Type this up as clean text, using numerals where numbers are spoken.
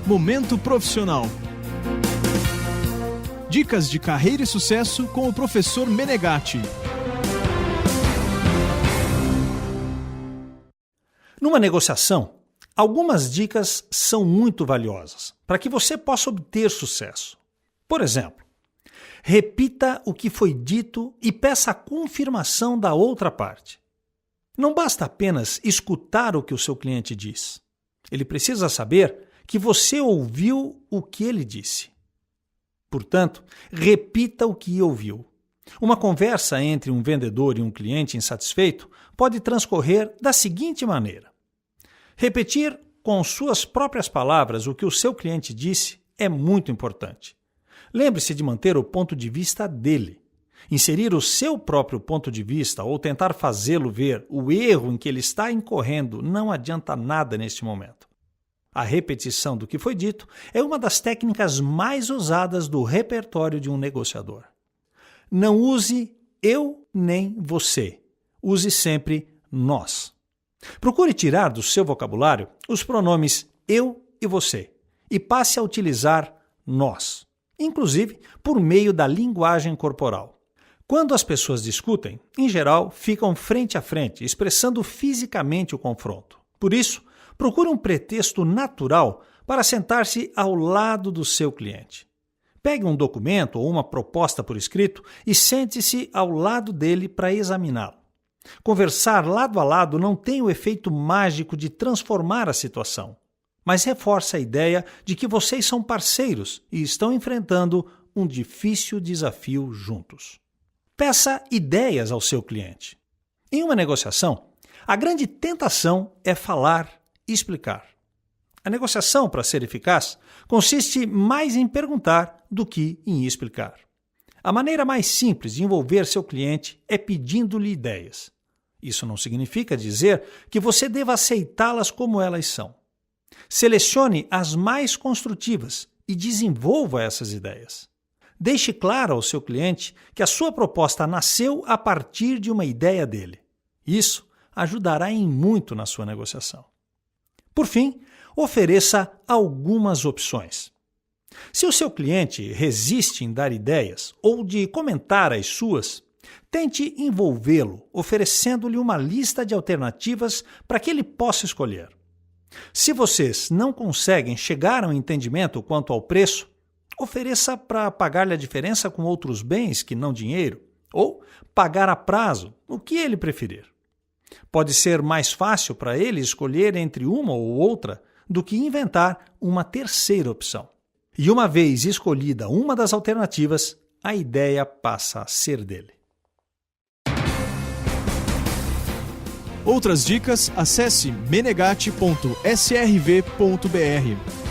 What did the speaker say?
Momento Profissional. Dicas de carreira e sucesso com o professor Menegatti. Numa negociação, algumas dicas são muito valiosas para que você possa obter sucesso. Por exemplo, repita o que foi dito e peça a confirmação da outra parte. Não basta apenas escutar o que o seu cliente diz. Ele precisa saber que você ouviu o que ele disse. Portanto, repita o que ouviu. Uma conversa entre um vendedor e um cliente insatisfeito pode transcorrer da seguinte maneira: repetir com suas próprias palavras o que o seu cliente disse é muito importante. Lembre-se de manter o ponto de vista dele. Inserir o seu próprio ponto de vista ou tentar fazê-lo ver o erro em que ele está incorrendo não adianta nada neste momento. A repetição do que foi dito é uma das técnicas mais usadas do repertório de um negociador. Não use eu nem você. Use sempre nós. Procure tirar do seu vocabulário os pronomes eu e você e passe a utilizar nós, inclusive por meio da linguagem corporal. Quando as pessoas discutem, em geral, ficam frente a frente, expressando fisicamente o confronto. Por isso, procure um pretexto natural para sentar-se ao lado do seu cliente. Pegue um documento ou uma proposta por escrito e sente-se ao lado dele para examiná-lo. Conversar lado a lado não tem o efeito mágico de transformar a situação, mas reforça a ideia de que vocês são parceiros e estão enfrentando um difícil desafio juntos. Peça ideias ao seu cliente. Em uma negociação, a grande tentação é falar e explicar. A negociação, para ser eficaz, consiste mais em perguntar do que em explicar. A maneira mais simples de envolver seu cliente é pedindo-lhe ideias. Isso não significa dizer que você deva aceitá-las como elas são. Selecione as mais construtivas e desenvolva essas ideias. Deixe claro ao seu cliente que a sua proposta nasceu a partir de uma ideia dele. Isso ajudará em muito na sua negociação. Por fim, ofereça algumas opções. Se o seu cliente resiste em dar ideias ou de comentar as suas, tente envolvê-lo, oferecendo-lhe uma lista de alternativas para que ele possa escolher. Se vocês não conseguem chegar a um entendimento quanto ao preço, ofereça para pagar-lhe a diferença com outros bens que não dinheiro, ou pagar a prazo, o que ele preferir. Pode ser mais fácil para ele escolher entre uma ou outra do que inventar uma terceira opção. E uma vez escolhida uma das alternativas, a ideia passa a ser dele. Outras dicas, acesse menegatti.srv.br.